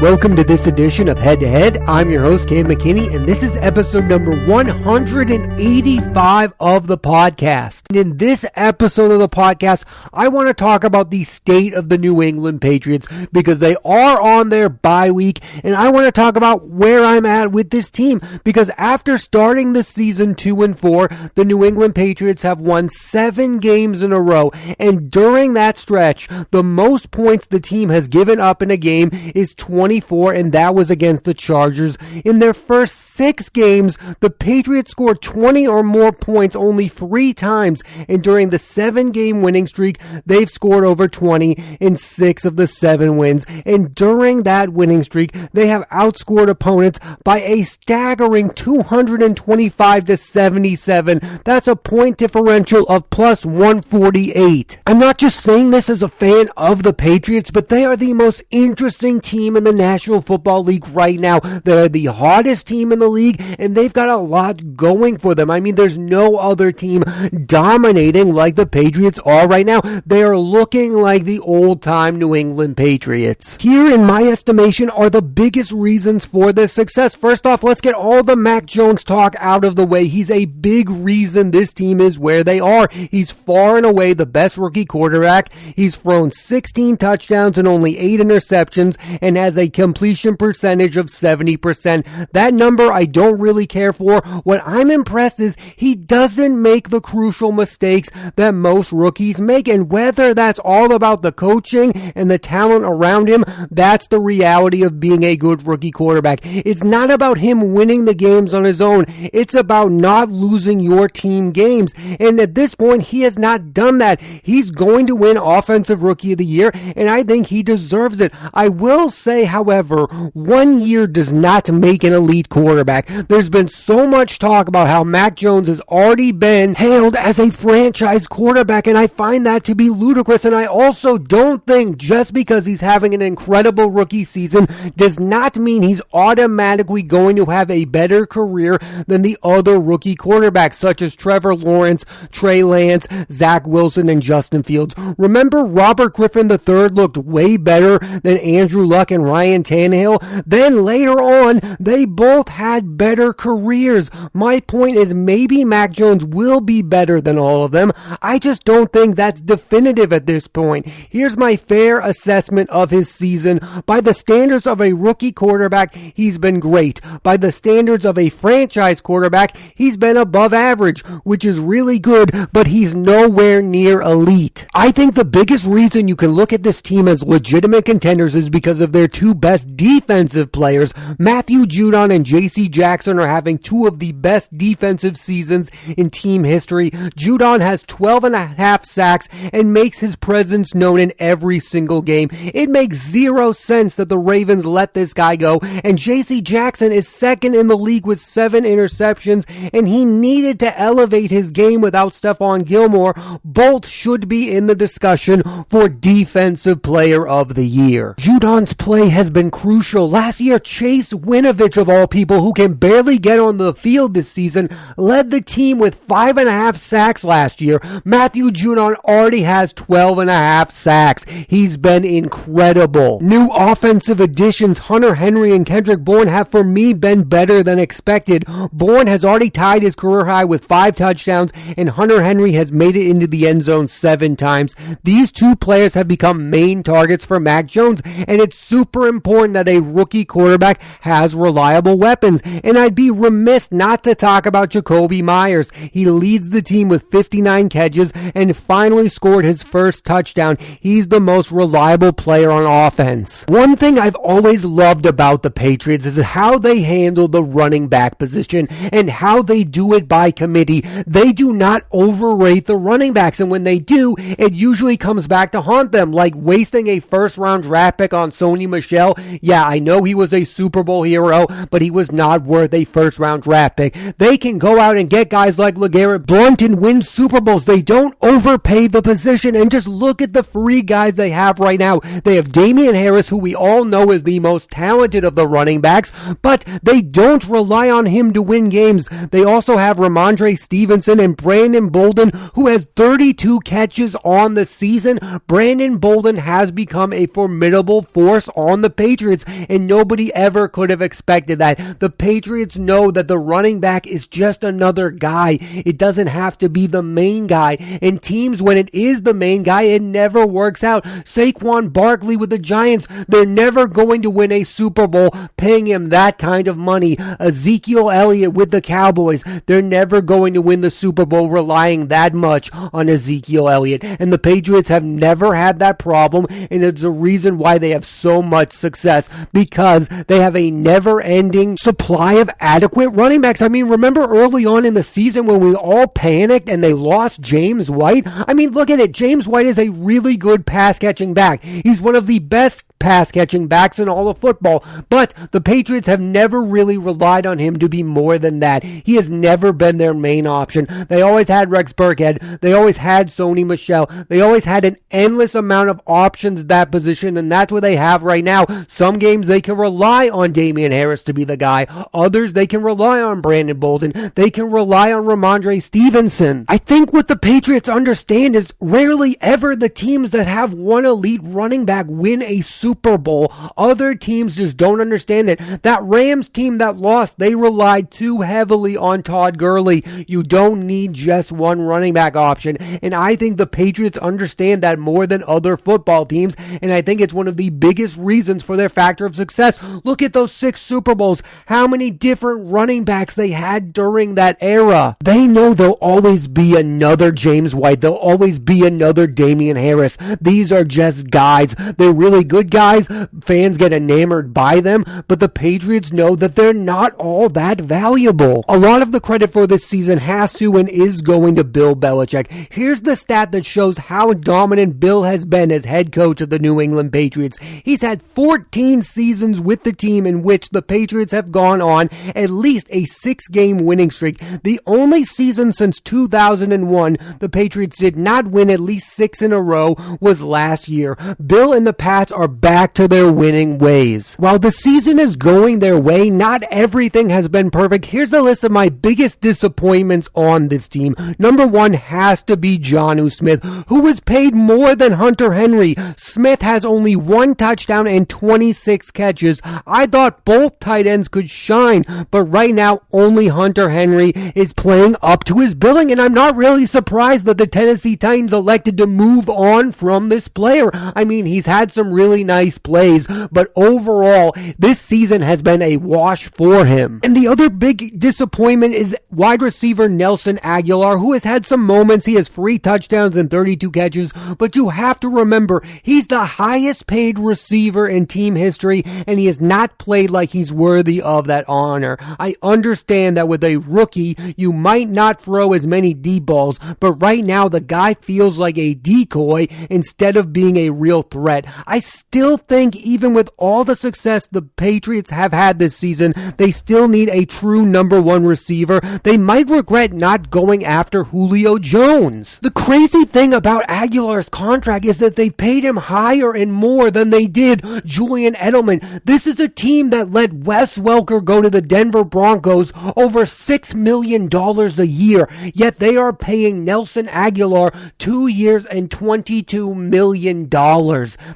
Welcome to this edition of Head to Head. I'm your host, Cam McKinney, and this is episode number 185 of the podcast. And in this episode of the podcast, I want to talk about the state of the New England Patriots because they are on their bye week, and I want to talk about where I'm at with this team because after starting the season 2-4, the New England Patriots have won 7 games in a row, and during that stretch, the most points the team has given up in a game is 24, and that was against the Chargers. In their first 6 games, the Patriots scored 20 or more points only 3 times, and during the 7-game winning streak, they've scored over 20 in 6 of the 7 wins, and during that winning streak, they have outscored opponents by a staggering 225 to 77. That's a point differential of plus 148. I'm not just saying this as a fan of the Patriots, but they are the most interesting team in the National Football League right now. They're the hottest team in the league, and they've got a lot going for them. I mean, there's no other team dominating like the Patriots are right now. They are looking like the old-time New England Patriots. Here, in my estimation, are the biggest reasons for this success. First off, let's get all the Mac Jones talk out of the way. He's a big reason this team is where they are. He's far and away the best rookie quarterback. He's thrown 16 touchdowns and only 8 interceptions and has a completion percentage of 70%. That number I don't really care for. What I'm impressed is he doesn't make the crucial mistakes that most rookies make, and whether that's all about the coaching and the talent around him, that's the reality of being a good rookie quarterback. It's not about him winning the games on his own. It's about not losing your team games, and at this point, he has not done that. He's going to win Offensive Rookie of the Year, and I think he deserves it. I will say, however, 1 year does not make an elite quarterback. There's been so much talk about how Mac Jones has already been hailed as a franchise quarterback, and I find that to be ludicrous, and I also don't think just because he's having an incredible rookie season does not mean he's automatically going to have a better career than the other rookie quarterbacks such as Trevor Lawrence, Trey Lance, Zach Wilson, and Justin Fields. Remember Robert Griffin III looked way better than Andrew Luck and Ryan Tannehill? Then later on, they both had better careers. My point is maybe Mac Jones will be better than all of them. I just don't think that's definitive at this point. Here's my fair assessment of his season. By the standards of a rookie quarterback, he's been great. By the standards of a franchise quarterback, he's been above average, which is really good, but he's nowhere near elite. I think the biggest reason you can look at this team as legitimate contenders is because of their 2 best defensive players. Matthew Judon and J.C. Jackson are having 2 of the best defensive seasons in team history. Judon has 12.5 sacks and makes his presence known in every single game. It makes 0 sense that the Ravens let this guy go, and J.C. Jackson is second in the league with 7 interceptions, and he needed to elevate his game without Stephon Gilmore. Both should be in the discussion for Defensive Player of the Year. Judon's play has been crucial. Last year, Chase Winovich, of all people, who can barely get on the field this season, led the team with 5.5 sacks last year. Matthew Judon already has 12.5 sacks. He's been incredible. New offensive additions, Hunter Henry and Kendrick Bourne, have for me been better than expected. Bourne has already tied his career high with 5 touchdowns, and Hunter Henry has made it into the end zone 7 times. These 2 players have become main targets for Mac Jones, and it's super important that a rookie quarterback has reliable weapons, and I'd be remiss not to talk about Jacoby Myers. He leads the team with 59 catches and finally scored his first touchdown. He's the most reliable player on offense. One thing I've always loved about the Patriots is how they handle the running back position and how they do it by committee. They do not overrate the running backs, and when they do, it usually comes back to haunt them, like wasting a first-round draft pick on Sony Michel. Yeah, I know he was a Super Bowl hero, but he was not worth a first-round draft pick. They can go out and get guys like LeGarrette Blount and win Super Bowls. They don't overpay the position, and just look at the free guys they have right now. They have Damian Harris, who we all know is the most talented of the running backs, but they don't rely on him to win games. They also have Ramondre Stevenson and Brandon Bolden, who has 32 catches on the season. Brandon Bolden has become a formidable force on the the Patriots, and nobody ever could have expected that. The Patriots know that the running back is just another guy. It doesn't have to be the main guy. And teams, when it is the main guy, it never works out. Saquon Barkley with the Giants, they're never going to win a Super Bowl paying him that kind of money. Ezekiel Elliott with the Cowboys, they're never going to win the Super Bowl relying that much on Ezekiel Elliott. And the Patriots have never had that problem, and it's the reason why they have so much success, because they have a never-ending supply of adequate running backs. I mean, remember early on in the season when we all panicked and they lost James White? I mean, look at it. James White is a really good pass-catching back. He's one of the best pass-catching backs in all of football, but the Patriots have never really relied on him to be more than that. He has never been their main option. They always had Rex Burkhead. They always had Sony Michel. They always had an endless amount of options at that position, and that's what they have right now. Some games they can rely on Damian Harris to be the guy. Others they can rely on Brandon Bolden. They can rely on Ramondre Stevenson. I think what the Patriots understand is rarely ever the teams that have one elite running back win a Super Bowl. Other teams just don't understand it. That Rams team that lost, they relied too heavily on Todd Gurley. You don't need just one running back option, and I think the Patriots understand that more than other football teams, and I think it's one of the biggest reasons for their factor of success. Look at those 6 Super Bowls. How many different running backs they had during that era. They know there'll always be another James White. There'll always be another Damian Harris. These are just guys. They're really good guys. Fans get enamored by them, but the Patriots know that they're not all that valuable. A lot of the credit for this season has to and is going to Bill Belichick. Here's the stat that shows how dominant Bill has been as head coach of the New England Patriots. He's had 14 seasons with the team in which the Patriots have gone on at least a 6-game winning streak. The only season since 2001 the Patriots did not win at least 6 in a row was last year. Bill and the Pats are back to their winning ways. While the season is going their way, not everything has been perfect. Here's a list of my biggest disappointments on this team. Number 1 has to be Jonnu Smith, who was paid more than Hunter Henry. Smith has only 1 touchdown and 26 catches. I thought both tight ends could shine, but right now only Hunter Henry is playing up to his billing, and I'm not really surprised that the Tennessee Titans elected to move on from this player. I mean, he's had some really nice plays, but overall, this season has been a wash for him. And the other big disappointment is wide receiver Nelson Aguilar, who has had some moments. He has 3 touchdowns and 32 catches, but you have to remember, he's the highest paid receiver in team history, and he has not played like he's worthy of that honor. I understand that with a rookie, you might not throw as many deep balls, but right now the guy feels like a decoy instead of being a real threat. I still think even with all the success the Patriots have had this season, they still need a true number 1 receiver. They might regret not going after Julio Jones. The crazy thing about Aguilar's contract is that they paid him higher and more than they did Julian Edelman. This is a team that let Wes Welker go to the Denver Broncos over $6 million a year, yet they are paying Nelson Aguilar 2 years and $22 million.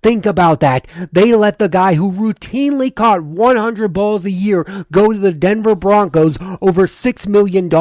Think about that. They let the guy who routinely caught 100 balls a year go to the Denver Broncos over $6 million,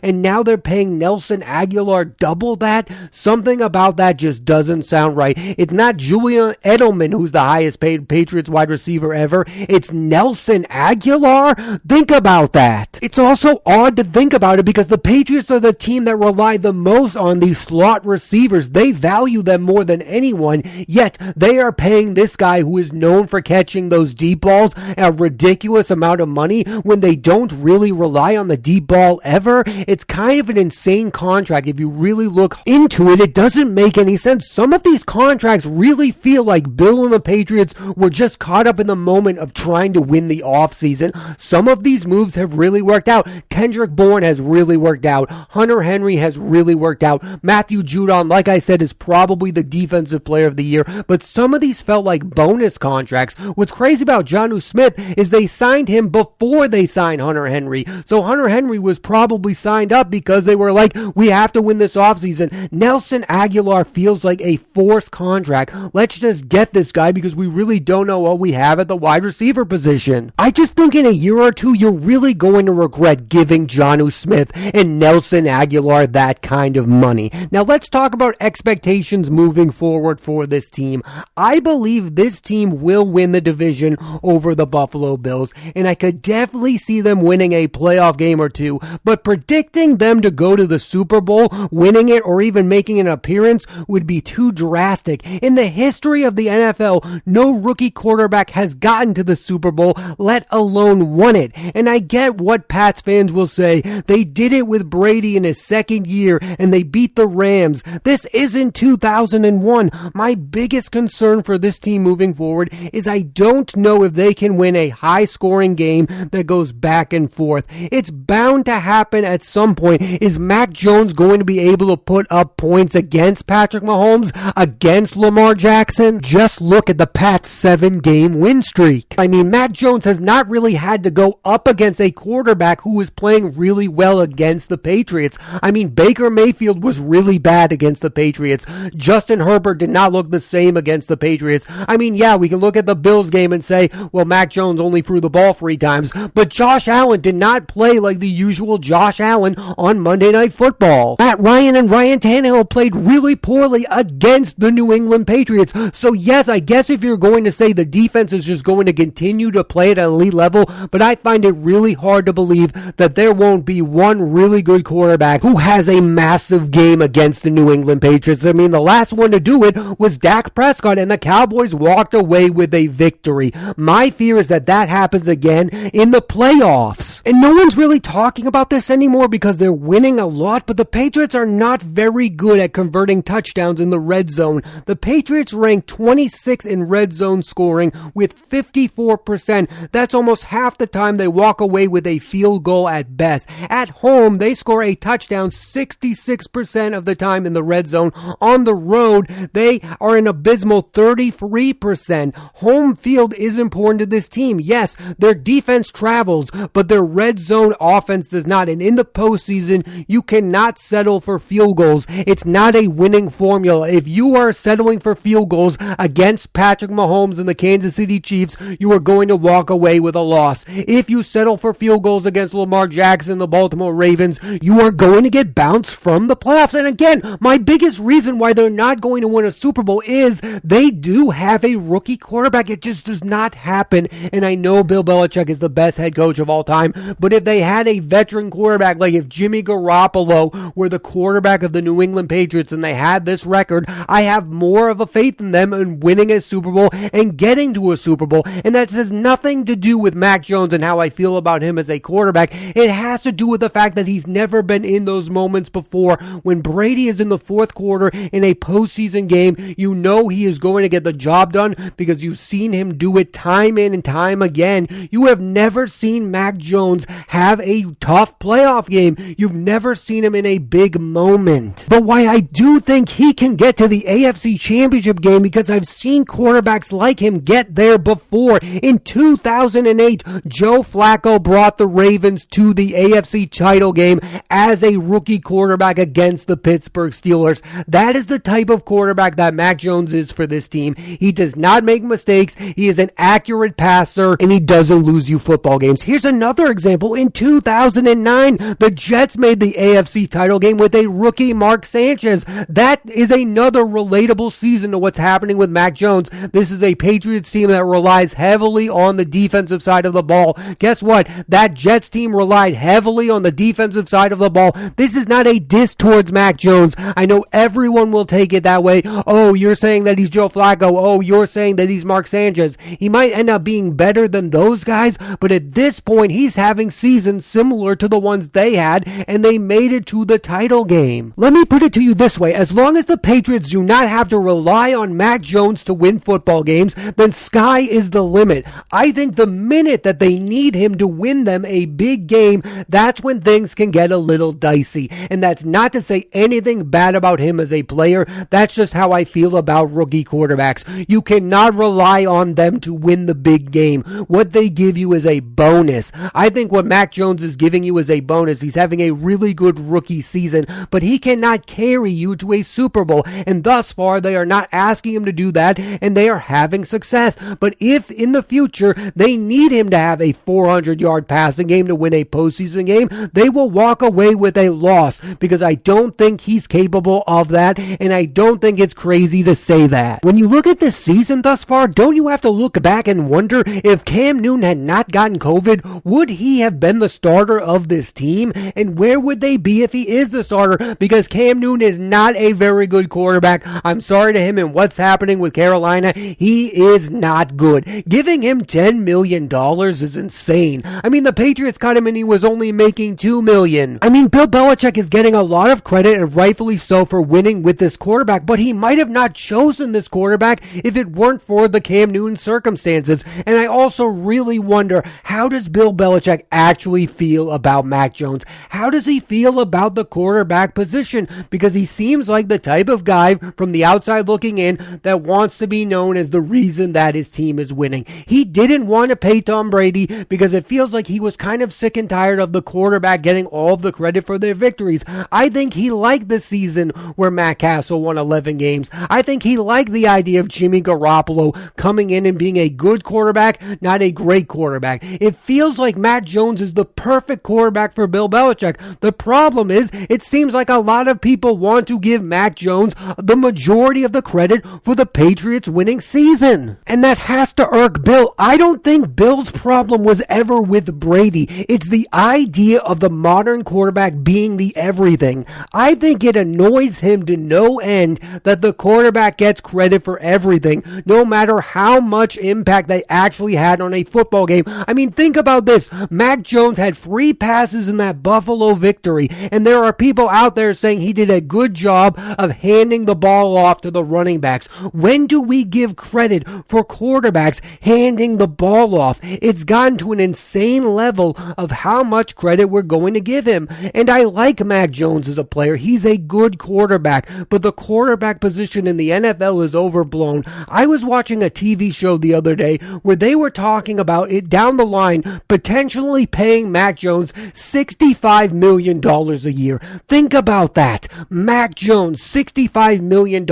and now they're paying Nelson Aguilar double that? Something about that just doesn't sound right. It's not Julian Edelman who's the highest paid Patriots wide receiver ever. It's Nelson Aguilar? Think about that. It's also odd to think about it because the Patriots are the team that rely the most on these slot receivers. They value them more than anyone, yet they are paying this guy who is known for catching those deep balls a ridiculous amount of money when they don't really rely on the deep ball ever. It's kind of an insane contract. If you really look into it, it doesn't make any sense. Some of these contracts really feel like Bill and the Patriots were just caught up in the moment of trying to win the offseason. Some of these moves have really worked out. Kendrick Bourne has really worked out. Hunter Henry has really worked out. Matthew Judon, like I said, is probably the defensive player of the year, but some of these felt like like bonus contracts. What's crazy about Jonnu Smith is they signed him before they signed Hunter Henry. So Hunter Henry was probably signed up because they were like, we have to win this offseason. Nelson Aguilar feels like a forced contract. Let's just get this guy because we really don't know what we have at the wide receiver position. I just think in a year or two, you're really going to regret giving Jonnu Smith and Nelson Aguilar that kind of money. Now let's talk about expectations moving forward for this team. I believe this team will win the division over the Buffalo Bills, and I could definitely see them winning a playoff game or two, but predicting them to go to the Super Bowl, winning it, or even making an appearance would be too drastic. In the history of the NFL, no rookie quarterback has gotten to the Super Bowl, let alone won it. And I get what Pats fans will say. They did it with Brady in his second year, and they beat the Rams. This isn't 2001. My biggest concern for this team moving forward is I don't know if they can win a high-scoring game that goes back and forth. It's bound to happen at some point. Is Mac Jones going to be able to put up points against Patrick Mahomes, against Lamar Jackson? Just look at the Pats' 7-game win streak. I mean, Mac Jones has not really had to go up against a quarterback who was playing really well against the Patriots. I mean, Baker Mayfield was really bad against the Patriots. Justin Herbert did not look the same against the Patriots. I mean, yeah, we can look at the Bills game and say, well, Mac Jones only threw the ball 3 times, but Josh Allen did not play like the usual Josh Allen on Monday Night Football. Matt Ryan and Ryan Tannehill played really poorly against the New England Patriots. So yes, I guess if you're going to say the defense is just going to continue to play at an elite level, but I find it really hard to believe that there won't be one really good quarterback who has a massive game against the New England Patriots. I mean, the last one to do it was Dak Prescott, and the Cowboys walked away with a victory. My fear is that that happens again in the playoffs. And no one's really talking about this anymore because they're winning a lot, but the Patriots are not very good at converting touchdowns in the red zone. The Patriots rank 26 in red zone scoring with 54%. That's almost half the time they walk away with a field goal at best. At home, they score a touchdown 66% of the time in the red zone. On the road, they are an abysmal 33%. Home field is important to this team. Yes, their defense travels, but their red zone offense does not. And in the postseason, you cannot settle for field goals. It's not a winning formula. If you are settling for field goals against Patrick Mahomes and the Kansas City Chiefs, you are going to walk away with a loss. If you settle for field goals against Lamar Jackson and the Baltimore Ravens, you are going to get bounced from the playoffs. And again, my biggest reason why they're not going to win a Super Bowl is they do have a rookie quarterback. It just does not happen. And I know Bill Belichick is the best head coach of all time, but if they had a veteran quarterback, like if Jimmy Garoppolo were the quarterback of the New England Patriots and they had this record, I have more of a faith in them in winning a Super Bowl and getting to a Super Bowl. And that has nothing to do with Mac Jones and how I feel about him as a quarterback. It has to do with the fact that he's never been in those moments before. When Brady is in the fourth quarter in a postseason game, you know he is going to get the job done because you've seen him do it time in and time again. You have never seen Mac Jones have a tough playoff game. You've never seen him in a big moment. But why I do think he can get to the AFC Championship game because I've seen quarterbacks like him get there before. In 2008, Joe Flacco brought the Ravens to the AFC title game as a rookie quarterback against the Pittsburgh Steelers. That is the type of quarterback that Mac Jones is for this team. He does not make mistakes. He is an accurate passer, and he doesn't lose you football games. Here's another example. In 2009, the Jets made the AFC title game with a rookie, Mark Sanchez. That is another relatable season to what's happening with Mac Jones. This is a Patriots team that relies heavily on the defensive side of the ball. Guess what? That Jets team relied heavily on the defensive side of the ball. This is not a diss towards Mac Jones. I know everyone will take it that way. Oh, you're saying that he's Joe Flacco. Oh, you're saying that he's Mark Sanchez. He might end up being better than those guys, but at this point, he's having having seasons similar to the ones they had, and they made it to the title game. Let me put it to you this way. As long as the Patriots do not have to rely on Mac Jones to win football games, then sky is the limit. I think the minute that they need him to win them a big game, that's when things can get a little dicey. And that's not to say anything bad about him as a player. That's just how I feel about rookie quarterbacks. You cannot rely on them to win the big game. What they give you is a bonus. I think what Mac Jones is giving you is a bonus. He's having a really good rookie season, but he cannot carry you to a Super Bowl. And thus far, they are not asking him to do that, and they are having success. But if in the future they need him to have a 400-yard passing game to win a postseason game, they will walk away with a loss, because I don't think he's capable of that, and I don't think it's crazy to say that. When you look at this season thus far, don't you have to look back and wonder if Cam Newton had not gotten COVID, would he have been the starter of this team? And where would they be if he is the starter? Because Cam Newton is not a very good quarterback. I'm sorry to him and what's happening with Carolina. He is not good. Giving him $10 million is insane. I mean, the Patriots cut him and he was only making $2 million. I mean, Bill Belichick is getting a lot of credit, and rightfully so, for winning with this quarterback, but he might have not chosen this quarterback if it weren't for the Cam Newton circumstances. And I also really wonder, how does Bill Belichick actually feel about Mac Jones? How does he feel about the quarterback position? Because he seems like the type of guy from the outside looking in that wants to be known as the reason that his team is winning. He didn't want to pay Tom Brady because it feels like he was kind of sick and tired of the quarterback getting all of the credit for their victories. I think he liked the season where Matt Castle won 11 games. I think he liked the idea of Jimmy Garoppolo coming in and being a good quarterback, not a great quarterback. It feels like Mac Jones is the perfect quarterback for Bill Belichick. The problem is, it seems like a lot of people want to give Mac Jones the majority of the credit for the Patriots winning season. And that has to irk Bill. I don't think Bill's problem was ever with Brady. It's the idea of the modern quarterback being the everything. I think it annoys him to no end that the quarterback gets credit for everything, no matter how much impact they actually had on a football game. I mean, think about this. Mac Jones had free passes in that Buffalo victory, and there are people out there saying he did a good job of handing the ball off to the running backs. When do we give credit for quarterbacks handing the ball off? It's gotten to an insane level of how much credit we're going to give him. And I like Mac Jones as a player. He's a good quarterback, but the quarterback position in the NFL is overblown. I was watching a TV show the other day where they were talking about it down the line, potentially paying Mac Jones $65 million a year. Think about that. Mac Jones, $65 million.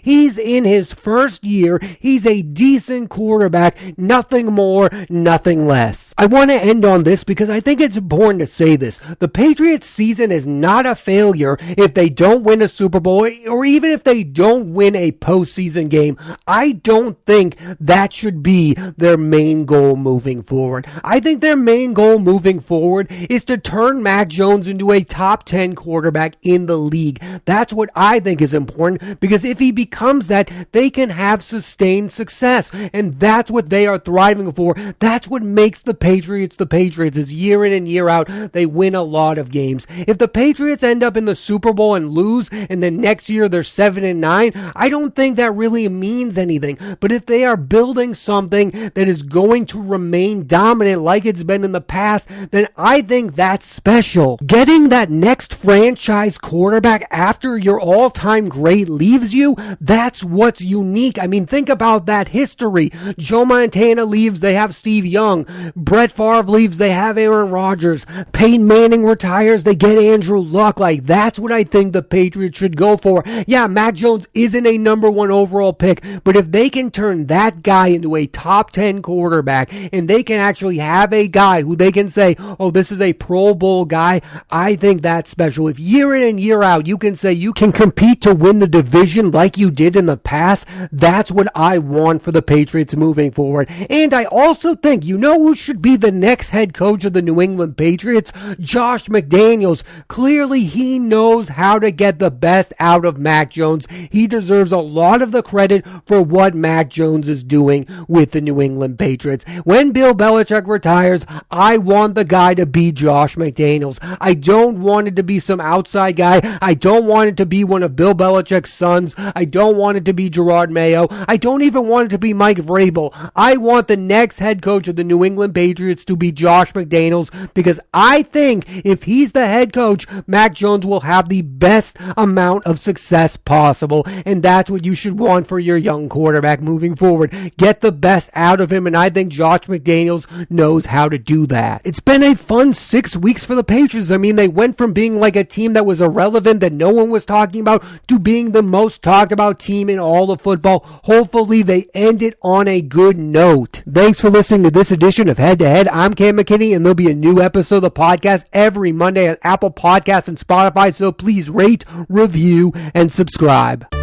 He's in his first year. He's a decent quarterback. Nothing more, nothing less. I want to end on this because I think it's important to say this. The Patriots season is not a failure if they don't win a Super Bowl, or even if they don't win a postseason game. I don't think that should be their main goal moving forward. I think their main goal moving forward is to turn Mac Jones into a top 10 quarterback in the league. That's what I think is important, because if he becomes that, they can have sustained success, and that's what they are thriving for. That's what makes the Patriots the Patriots, is year in and year out, they win a lot of games. If the Patriots end up in the Super Bowl and lose, and then next year they're 7-9, I don't think that really means anything. But if they are building something that is going to remain dominant like it's been in the past, then I think that's special. Getting that next franchise quarterback after your all-time great leaves you, that's what's unique. I mean, think about that history. Joe Montana leaves, they have Steve Young. Brett Favre leaves, they have Aaron Rodgers. Peyton Manning retires, they get Andrew Luck. Like, that's what I think the Patriots should go for. Yeah, Mac Jones isn't a number one overall pick, but if they can turn that guy into a top 10 quarterback, and they can actually have a guy who they can say, oh, this is a Pro Bowl guy, I think that's special. If year in and year out you can say you can compete to win the division like you did in the past, that's what I want for the Patriots moving forward. And I also think, you know who should be the next head coach of the New England Patriots? Josh McDaniels. Clearly, he knows how to get the best out of Mac Jones. He deserves a lot of the credit for what Mac Jones is doing with the New England Patriots. When Bill Belichick retires, I want the guy to be Josh McDaniels. I don't want it to be some outside guy. I don't want it to be one of Bill Belichick's sons. I don't want it to be Gerard Mayo. I don't even want it to be Mike Vrabel. I want the next head coach of the New England Patriots to be Josh McDaniels, because I think if he's the head coach, Mac Jones will have the best amount of success possible, and that's what you should want for your young quarterback moving forward. Get the best out of him, and I think Josh McDaniels knows how to do that. It's been a fun 6 weeks for the Patriots. I mean, they went from being like a team that was irrelevant, that no one was talking about, to being the most talked about team in all of football. Hopefully they end it on a good note. Thanks for listening to this edition of Head to Head. I'm Cam McKinney, and there'll be a new episode of the podcast every Monday on Apple Podcasts and Spotify, so please rate, review, and subscribe.